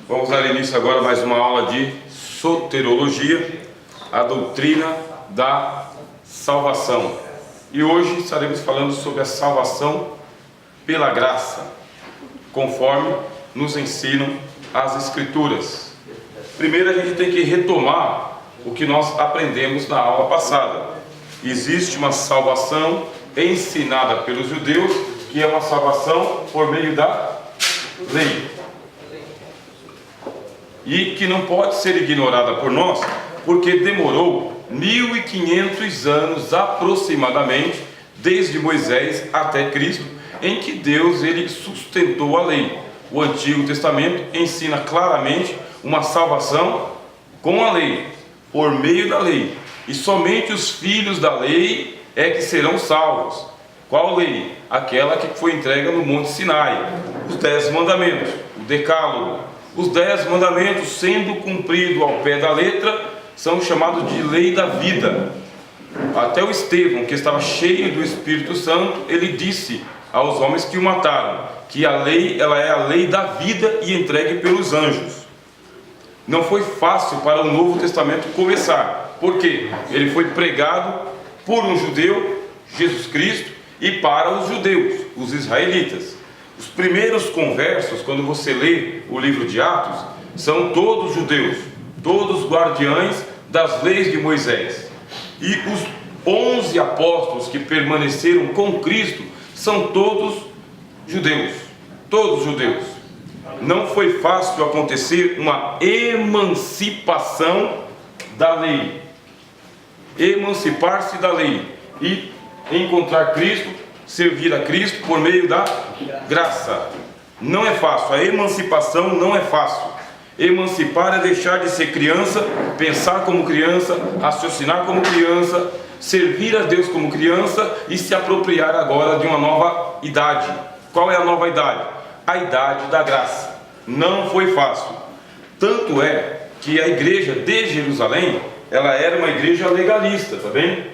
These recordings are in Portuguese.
Vamos dar início agora a mais uma aula de soterologia, a doutrina da salvação. E hoje estaremos falando sobre a salvação pela graça, conforme nos ensinam as Escrituras. Primeiro a gente tem que retomar o que nós aprendemos na aula passada. Existe uma salvação ensinada pelos judeus, que é uma salvação por meio da lei, e que não pode ser ignorada por nós, porque demorou 1500 anos aproximadamente, desde Moisés até Cristo, em que Deus ele sustentou a lei. O Antigo Testamento ensina claramente uma salvação com a lei, por meio da lei, e somente os filhos da lei é que serão salvos. Qual lei? Aquela que foi entregue no Monte Sinai, os 10 mandamentos, o Decálogo. Os 10 mandamentos, sendo cumpridos ao pé da letra, são chamados de lei da vida. Até o Estevão, que estava cheio do Espírito Santo, ele disse aos homens que o mataram, que a lei, ela é a lei da vida e entregue pelos anjos. Não foi fácil para o Novo Testamento começar, porque ele foi pregado por um judeu, Jesus Cristo, e para os judeus, os israelitas. Os primeiros conversos, quando você lê o livro de Atos, são todos judeus, todos guardiães das leis de Moisés. E os 11 apóstolos que permaneceram com Cristo são todos judeus, todos judeus. Não foi fácil acontecer uma emancipação da lei, emancipar-se da lei e encontrar Cristo, servir a Cristo por meio da graça. Não é fácil, a emancipação não é fácil. Emancipar é deixar de ser criança, pensar como criança, raciocinar como criança, servir a Deus como criança e se apropriar agora de uma nova idade. Qual é a nova idade? A idade da graça. Não foi fácil. Tanto é que a igreja de Jerusalém, ela era uma igreja legalista, tá bem?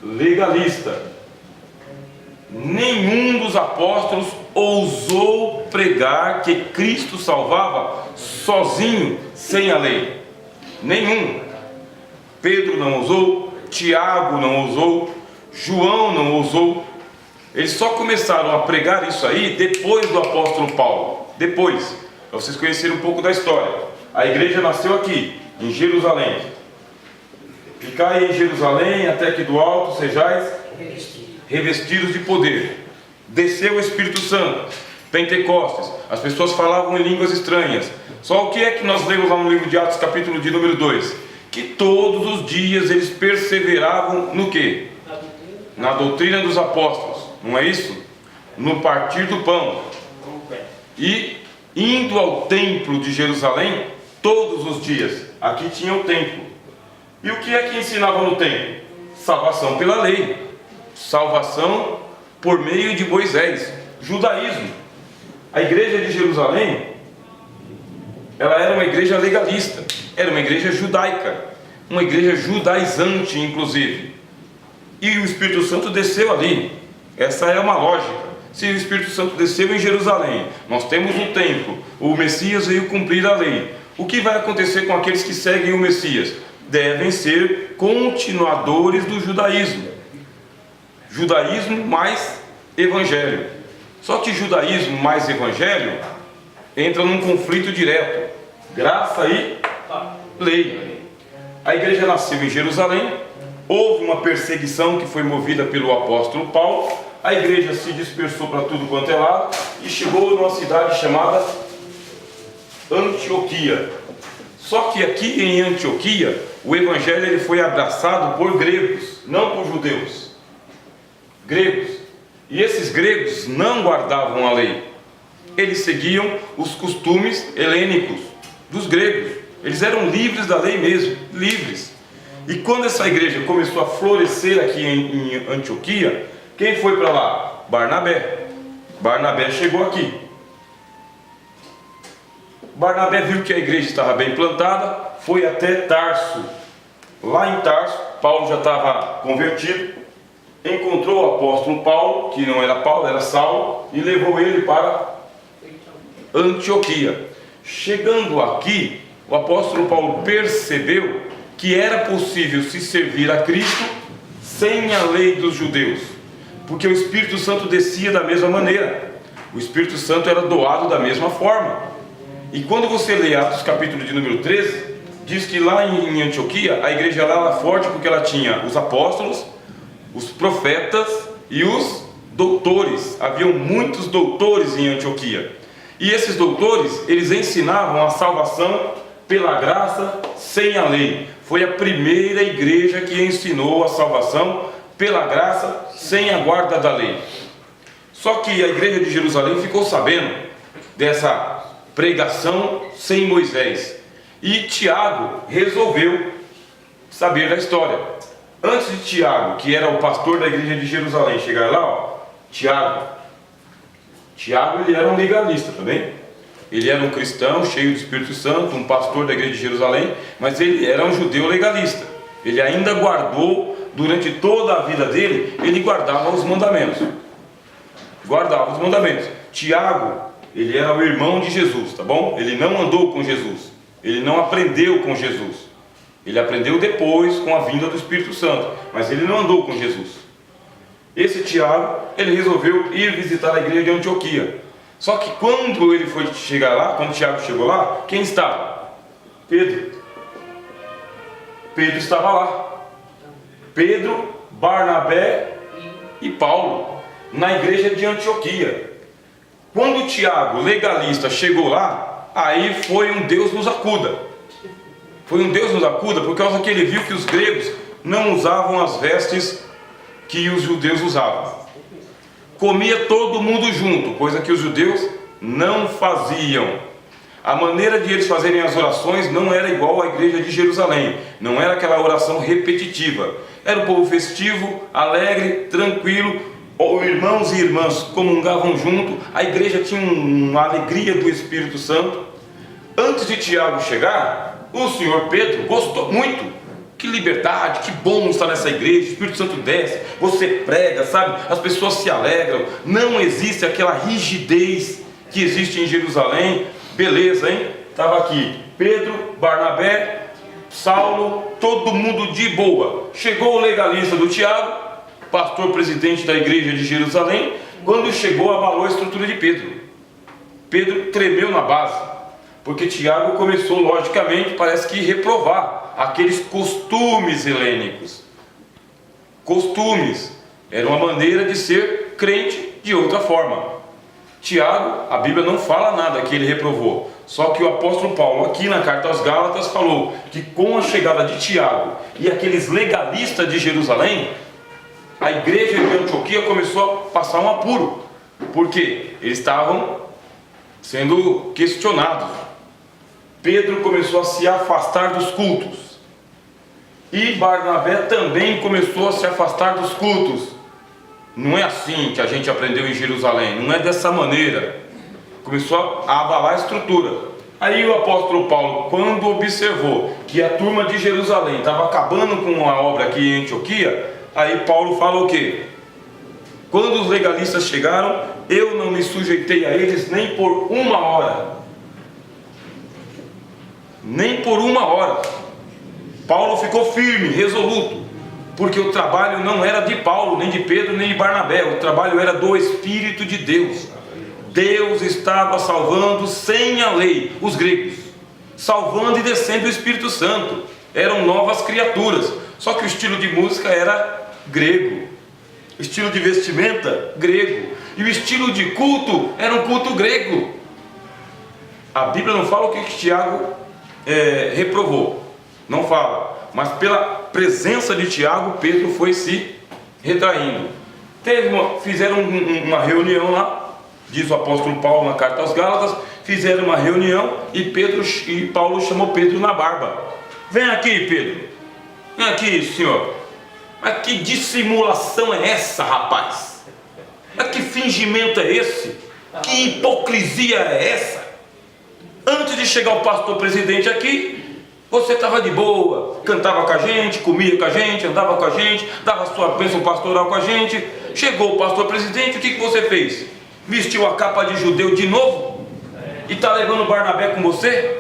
Legalista. Nenhum dos apóstolos ousou pregar que Cristo salvava sozinho, sem a lei. Nenhum. Pedro não ousou, Tiago não ousou, João não ousou. Eles só começaram a pregar isso aí depois do apóstolo Paulo. Depois, para vocês conhecerem um pouco da história. A igreja nasceu aqui, em Jerusalém. Ficai em Jerusalém, até que do alto sejais revestidos de poder. Desceu o Espírito Santo, Pentecostes, as pessoas falavam em línguas estranhas. Só o que é que nós lemos lá no livro de Atos, capítulo de número 2? Que todos os dias eles perseveravam no quê? Na doutrina dos apóstolos, não é isso? No partir do pão. E indo ao templo de Jerusalém todos os dias. Aqui tinha o templo. E o que é que ensinava no templo? Salvação pela lei, salvação por meio de Moisés, judaísmo. A igreja de Jerusalém, ela era uma igreja legalista, era uma igreja judaica, uma igreja judaizante inclusive. E o Espírito Santo desceu ali. Essa é uma lógica. Se o Espírito Santo desceu em Jerusalém, nós temos um templo, o Messias veio cumprir a lei. O que vai acontecer com aqueles que seguem o Messias? Devem ser continuadores do judaísmo. Judaísmo mais evangelho. Só que judaísmo mais evangelho entra num conflito direto. Graça e lei. A igreja nasceu em Jerusalém. Houve uma perseguição que foi movida pelo apóstolo Paulo. A igreja se dispersou para tudo quanto é lado e chegou numa cidade chamada Antioquia. Só que aqui em Antioquia, o evangelho ele foi abraçado por gregos, não por judeus. Gregos. E esses gregos não guardavam a lei. Eles seguiam os costumes helênicos dos gregos. Eles eram livres da lei mesmo, livres. E quando essa igreja começou a florescer aqui em Antioquia, quem foi para lá? Barnabé. Barnabé chegou aqui. Barnabé viu que a igreja estava bem plantada, foi até Tarso. Lá em Tarso, Paulo já estava convertido, encontrou o apóstolo Paulo, que não era Paulo, era Saulo, e levou ele para Antioquia. Chegando aqui, o apóstolo Paulo percebeu que era possível se servir a Cristo sem a lei dos judeus, porque o Espírito Santo descia da mesma maneira, o Espírito Santo era doado da mesma forma. E quando você lê Atos capítulo de número 13, diz que lá em Antioquia, a igreja lá era forte porque ela tinha os apóstolos, os profetas e os doutores. Haviam muitos doutores em Antioquia. E esses doutores, eles ensinavam a salvação pela graça, sem a lei. Foi a primeira igreja que ensinou a salvação pela graça, sem a guarda da lei. Só que a igreja de Jerusalém ficou sabendo dessa pregação sem Moisés. E Tiago resolveu saber da história. Antes de Tiago, que era o pastor da igreja de Jerusalém, chegar lá, ó, Tiago ele era um legalista também. Ele era um cristão cheio do Espírito Santo, um pastor da igreja de Jerusalém, mas ele era um judeu legalista. Ele ainda guardou, durante toda a vida dele, ele guardava os mandamentos. Guardava os mandamentos. Tiago, ele era o irmão de Jesus, tá bom? Ele não andou com Jesus. Ele não aprendeu com Jesus. Ele aprendeu depois com a vinda do Espírito Santo, mas ele não andou com Jesus. Esse Tiago, ele resolveu ir visitar a igreja de Antioquia. Só que quando ele foi chegar lá, quando Tiago chegou lá, quem estava? Pedro. Pedro estava lá. Pedro, Barnabé e Paulo, na igreja de Antioquia. Quando Tiago, legalista, chegou lá, aí foi um Deus nos acuda. Foi um Deus nos acuda por causa que ele viu que os gregos não usavam as vestes que os judeus usavam. Comia todo mundo junto, coisa que os judeus não faziam. A maneira de eles fazerem as orações não era igual à igreja de Jerusalém. Não era aquela oração repetitiva. Era um povo festivo, alegre, tranquilo. Irmãos e irmãs comungavam junto. A igreja tinha uma alegria do Espírito Santo. Antes de Tiago chegar, o senhor Pedro gostou muito. Que liberdade, que bom estar nessa igreja, o Espírito Santo desce, você prega, sabe? As pessoas se alegram, não existe aquela rigidez que existe em Jerusalém. Beleza, hein? Estava aqui Pedro, Barnabé, Saulo, todo mundo de boa. Chegou o legalista do Tiago, pastor presidente da igreja de Jerusalém. Quando chegou, abalou a estrutura de Pedro. Pedro tremeu na base, porque Tiago começou, logicamente, parece que reprovar aqueles costumes helênicos. Costumes era uma maneira de ser crente de outra forma. Tiago, a Bíblia não fala nada que ele reprovou. Só que o apóstolo Paulo, aqui na carta aos Gálatas, falou que com a chegada de Tiago e aqueles legalistas de Jerusalém, a igreja de Antioquia começou a passar um apuro. Por quê? Eles estavam sendo questionados. Pedro começou a se afastar dos cultos. E Barnabé também começou a se afastar dos cultos. Não é assim que a gente aprendeu em Jerusalém, não é dessa maneira. Começou a abalar a estrutura. Aí o apóstolo Paulo, quando observou que a turma de Jerusalém estava acabando com a obra aqui em Antioquia, aí Paulo fala o quê? Quando os legalistas chegaram, eu não me sujeitei a eles nem por uma hora. Nem por uma hora. Paulo ficou firme, resoluto, porque o trabalho não era de Paulo, nem de Pedro, nem de Barnabé. O trabalho era do Espírito de Deus. Deus estava salvando sem a lei os gregos, salvando e descendo o Espírito Santo. Eram novas criaturas. Só que o estilo de música era grego, o estilo de vestimenta grego, e o estilo de culto era um culto grego. A Bíblia não fala o que Tiago reprovou, não fala, mas pela presença de Tiago, Pedro foi se retraindo. Fizeram uma reunião lá, diz o apóstolo Paulo na carta aos Gálatas. Fizeram uma reunião e Paulo chamou Pedro na barba. Vem aqui, Pedro, vem aqui, senhor. Mas que dissimulação é essa, rapaz? Mas que fingimento é esse? Que hipocrisia é essa? Antes de chegar o pastor presidente aqui, você estava de boa, cantava com a gente, comia com a gente, andava com a gente, dava sua bênção pastoral com a gente. Chegou o pastor presidente, o que você fez? Vestiu a capa de judeu de novo? e está levando Barnabé com você,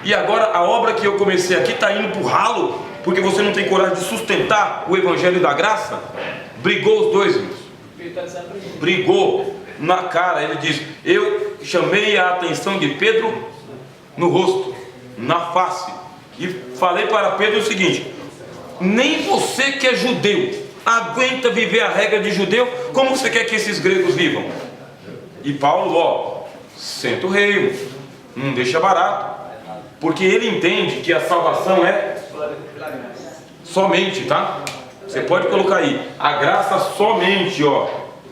e agora a obra que eu comecei aqui está indo para o ralo, porque você não tem coragem de sustentar o evangelho da graça. Brigou os dois, irmãos. Brigou na cara. Ele diz: eu chamei a atenção de Pedro no rosto, na face, e falei para Pedro o seguinte: nem você que é judeu aguenta viver a regra de judeu, como você quer que esses gregos vivam? E Paulo, senta o rei, não deixa barato, porque ele entende que a salvação é somente, tá? Você pode colocar aí, a graça somente,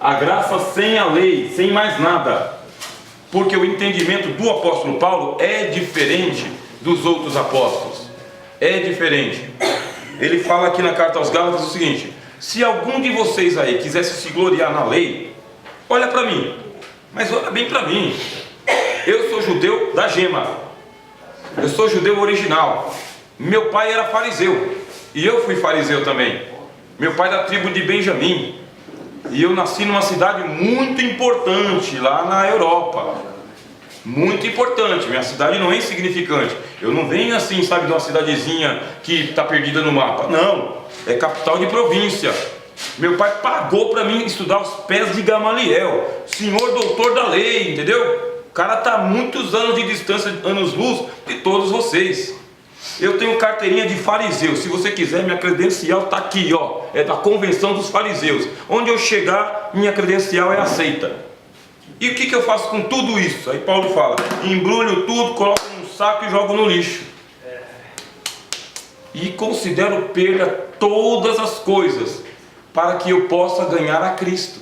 a graça sem a lei, sem mais nada, porque o entendimento do apóstolo Paulo é diferente dos outros apóstolos, é diferente. Ele fala aqui na carta aos Gálatas o seguinte: se algum de vocês aí quisesse se gloriar na lei, olha para mim, mas olha bem para mim. Eu sou judeu da gema, eu sou judeu original, meu pai era fariseu, e eu fui fariseu também. Meu pai é da tribo de Benjamim, e eu nasci numa cidade muito importante lá na Europa, muito importante. Minha cidade não é insignificante, eu não venho assim, sabe, de uma cidadezinha que está perdida no mapa, não, é capital de província. Meu pai pagou para mim estudar aos pés de Gamaliel, senhor doutor da lei, entendeu? O cara está a muitos anos de distância, anos-luz de todos vocês. Eu tenho carteirinha de fariseu. Se você quiser, minha credencial está aqui, é da convenção dos fariseus. Onde eu chegar, minha credencial é aceita. E o que eu faço com tudo isso? Aí Paulo fala: embrulho tudo, coloco num saco e jogo no lixo. E considero perda todas as coisas, para que eu possa ganhar a Cristo.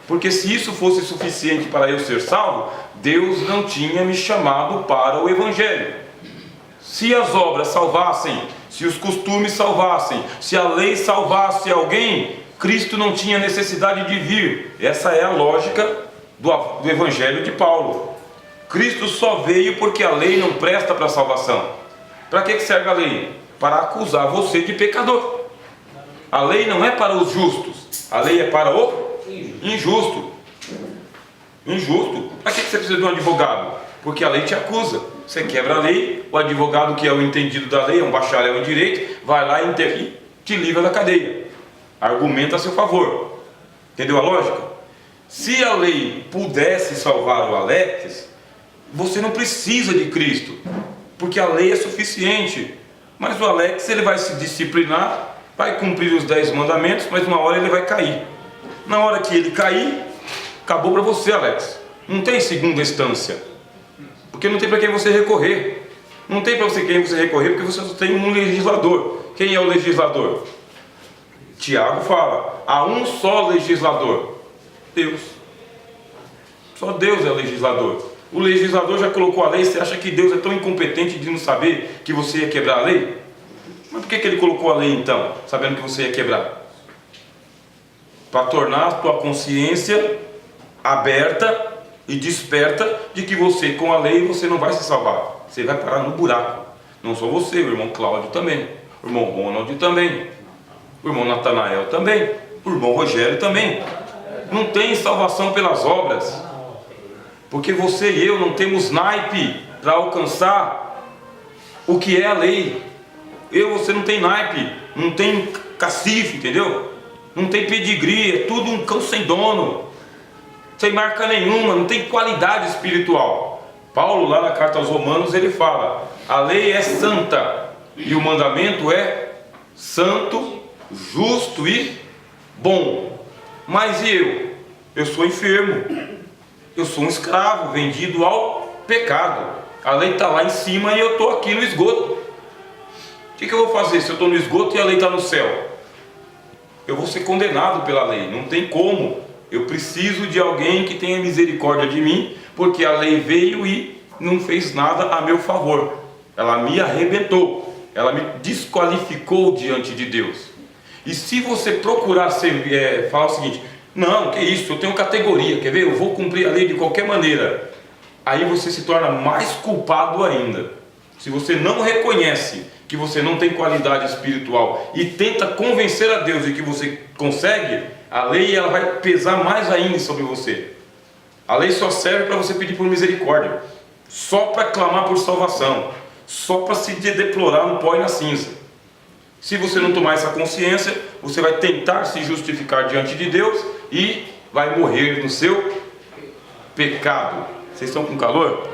Porque se isso fosse suficiente para eu ser salvo, Deus não tinha me chamado para o Evangelho. Se as obras salvassem, se os costumes salvassem, se a lei salvasse alguém, Cristo não tinha necessidade de vir. Essa é a lógica do Evangelho de Paulo. Cristo só veio porque a lei não presta para a salvação. Para que serve a lei? Para acusar você de pecador. A lei não é para os justos, a lei é para o injusto. Injusto? Para que você precisa de um advogado? Porque a lei te acusa. Você quebra a lei, o advogado, que é o entendido da lei, é um bacharel em direito, vai lá e te livra da cadeia, argumenta a seu favor. Entendeu a lógica? Se a lei pudesse salvar o Alex, você não precisa de Cristo, porque a lei é suficiente. Mas o Alex, ele vai se disciplinar, vai cumprir os 10 mandamentos, mas uma hora ele vai cair. Na hora que ele cair, acabou para você, Alex. Não tem segunda instância, porque não tem para quem você recorrer. Não tem para quem você recorrer, porque você só tem um legislador. Quem é o legislador? Tiago fala: há um só legislador, Deus. Só Deus é o legislador. O legislador já colocou a lei. Você acha que Deus é tão incompetente de não saber que você ia quebrar a lei? Mas por que ele colocou a lei então, sabendo que você ia quebrar? Para tornar a tua consciência aberta e desperta de que você, com a lei, você não vai se salvar. Você vai parar no buraco. Não só você, o irmão Cláudio também, o irmão Ronald também, o irmão Natanael também, o irmão Rogério também. Não tem salvação pelas obras, porque você e eu não temos naipe para alcançar o que é a lei. Você não tem naipe, não tem cacife, entendeu? Não tem pedigree, é tudo um cão sem dono, sem marca nenhuma, não tem qualidade espiritual. Paulo, lá na carta aos Romanos, ele fala: a lei é santa e o mandamento é santo, justo e bom. Mas e eu? Eu sou enfermo, eu sou um escravo vendido ao pecado. A lei está lá em cima e eu estou aqui no esgoto. O que eu vou fazer se eu estou no esgoto e a lei está no céu? Eu vou ser condenado pela lei, não tem como. Eu preciso de alguém que tenha misericórdia de mim, porque a lei veio e não fez nada a meu favor. Ela me arrebentou, ela me desqualificou diante de Deus. E se você procurar falar o seguinte: não, que isso, eu tenho categoria, quer ver? Eu vou cumprir a lei de qualquer maneira. Aí você se torna mais culpado ainda. Se você não reconhece que você não tem qualidade espiritual e tenta convencer a Deus de que você consegue, a lei ela vai pesar mais ainda sobre você. A lei só serve para você pedir por misericórdia. só para clamar por salvação, só para se deplorar no pó e na cinza. Se você não tomar essa consciência, você vai tentar se justificar diante de Deus e vai morrer no seu pecado. Vocês estão com calor?